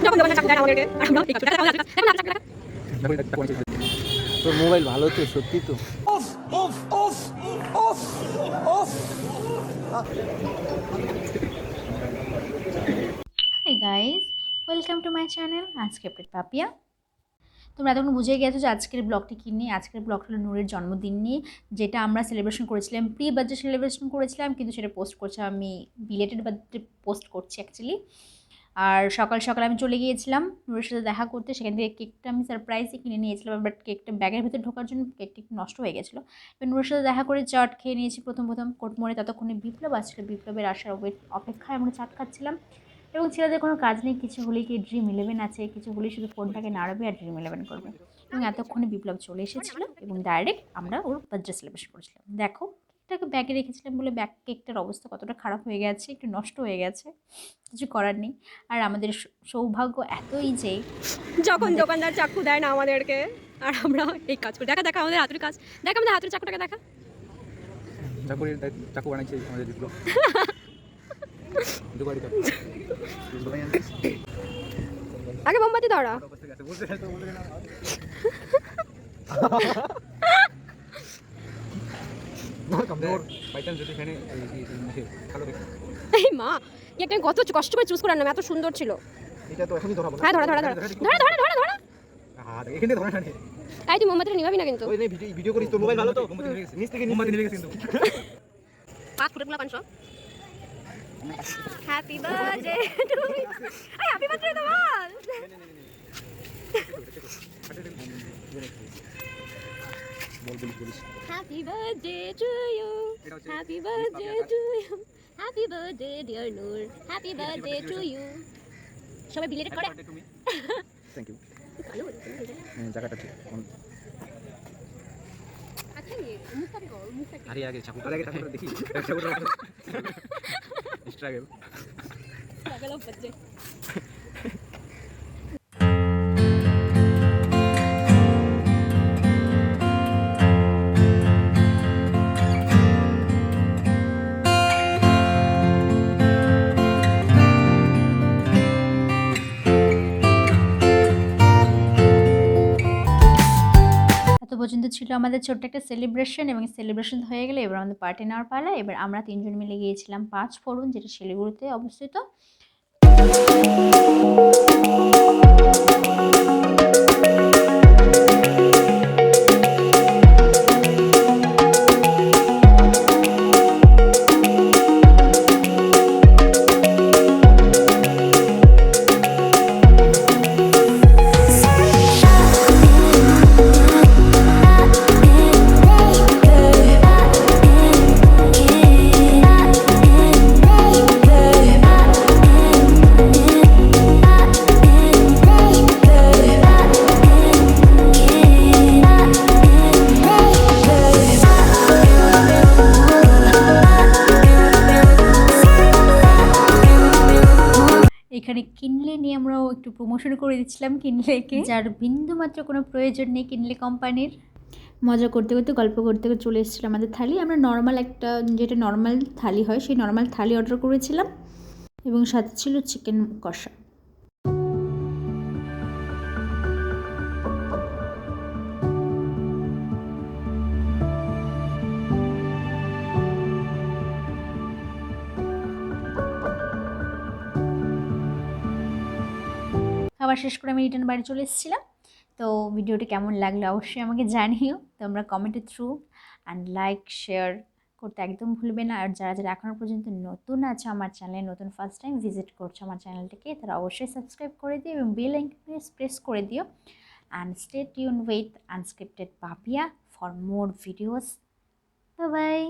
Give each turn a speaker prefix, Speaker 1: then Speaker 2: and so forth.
Speaker 1: যখন যখন চাকু দেয় আমাদেরকে আর আমরা এই কাজ করতে থাকি। এখন চাকু দেখা
Speaker 2: তোর মোবাইল ভালো তো, সত্যি তো।
Speaker 3: Hi guys, welcome to my channel unscripted Papiya. তোমরা এতক্ষণ বুঝে গেছো যে আজকের ব্লগটি কী নিয়ে। আজকের ব্লগটা হলো নূরের জন্মদিন নিয়ে, যেটা আমরা সেলিব্রেশন করেছিলাম, প্রি বার্থডে সেলিব্রেশন করেছিলাম, কিন্তু সেটা পোস্ট করছে আমি বিলেটেড বার্থডে পোস্ট করছি অ্যাকচুয়ালি। আর সকাল সকাল আমি চলে গিয়েছিলাম নূরের সাথে দেখা করতে। সেখান থেকে কেকটা আমি সারপ্রাইজে কিনে নিয়েছিলাম, বাট কেকটা ব্যাগের ভিতরে ঢোকার জন্য কেকটা একটু নষ্ট হয়ে গেছিলো। এবার নূরের সাথে দেখা করে চাট খেয়ে নিয়েছি প্রথম কোর্টমোড়ে। ততক্ষণে বিপ্লব আসছিলো, বিপ্লবের আসার অপেক্ষায় আমরা চাট খাচ্ছিলাম। এবং ছেলেদের কোনো কাজ নেই, কিছু হলেই কি Dream11 আছে, কিছু হলেই শুধু ফোনটাকে নাড়াবে আর Dream11 করবে। এবং এতক্ষণে বিপ্লব চলে এসেছিলো এবং ডাইরেক্ট আমরা ওর বার্থডে সেলিব্রেশন করেছিলাম। দেখো, কেকটাকে ব্যাগে রেখেছিলাম বলে কেকটার অবস্থা কতটা খারাপ হয়ে গেছে, একটু নষ্ট হয়ে গেছে, কিছু করার নেই। আর আমাদের সৌভাগ্য এতই যে
Speaker 1: যখন দোকানদার চাকু দেয় না আমাদেরকে আর আমরা এই কাজ করি। দেখা দেখা আমাদের হাতুড়ি কাজ, দেখ আমাদের হাতুড়ি চাকুটাকে দেখা।
Speaker 2: চাকু বানাইছে আমাদের বিপ্লব।
Speaker 1: আগে মোমবাতি ধরা। এই মা, এটা কত কষ্ট করে চুজ করে আনলাম, এত সুন্দর ছিল।
Speaker 2: এটা তো এখনই ধরা বলা।
Speaker 1: হ্যাঁ, ধরা ধরা ধরা ধরা ধরা ধরা ধরা।
Speaker 2: হ্যাঁ, এখানে ধরা না।
Speaker 1: তাই তুই মোমবাতিটা নিভাবি না কিন্তু।
Speaker 2: ওই নে ভিডিও করিস, তোর মোবাইল ভালো তো। নিচ থেকে মোমবাতি নিয়ে গেছে কিন্তু।
Speaker 1: পাঁচ ফুটের গুলা 500। Happy birthday to you. আই হ্যাপি বার্থডে তো বল।
Speaker 2: বলিস।
Speaker 1: Happy birthday to you, happy birthday to you, happy birthday dear Noor, happy birthday to you. সবাই বিলেটেড করে।
Speaker 2: Thank you. জায়গাটা ঠিক।
Speaker 1: আচ্ছা, মুখটাকে গো, মুখটাকে।
Speaker 2: আরে আগে চাকুটা দেখি। চাকুটা স্ট্রাগল।
Speaker 1: Struggle of birthday.
Speaker 3: এত পর্যন্ত ছিল আমাদের ছোট্ট একটা সেলিব্রেশন, এবং সেলিব্রেশন হয়ে গেলে এবার আমাদের পার্টি নেওয়ার পালা। এবার আমরা তিনজন মিলে গিয়েছিলাম 5 ফোরন, যেটা শিলিগুড়িতে অবস্থিত। এখানে কিনলে নিয়ে আমরাও একটু প্রমোশন করে দিচ্ছিলাম কিনলেকে, যার বিন্দু মাত্র কোনো প্রয়োজন নেই কিনলে কোম্পানির। মজা করতে করতে গল্প করতে করতে চলে এসেছিলো আমাদের থালি। আমরা নর্মাল একটা, যেটা নর্মাল থালি হয়, সেই নর্মাল থালি অর্ডার করেছিলাম, এবং সাথে ছিল চিকেন কষা। খাবার শেষ করে আমি রিটার্ন বাড়ি চলে এসেছিলাম। তো ভিডিওটি কেমন লাগলো অবশ্যই আমাকে জানিও, তোমরা কমেন্টের থ্রু। অ্যান্ড লাইক শেয়ার করতে একদম ভুলবে না। আর যারা যারা এখনও পর্যন্ত নতুন আছে আমার চ্যানেলে, নতুন ফার্স্ট টাইম ভিজিট করছো আমার চ্যানেলটিকে, তারা অবশ্যই সাবস্ক্রাইব করে দিও এবং বেল আইকন প্রেস করে দিও। And stay tune with unscripted Papiya for more videos. Bye by.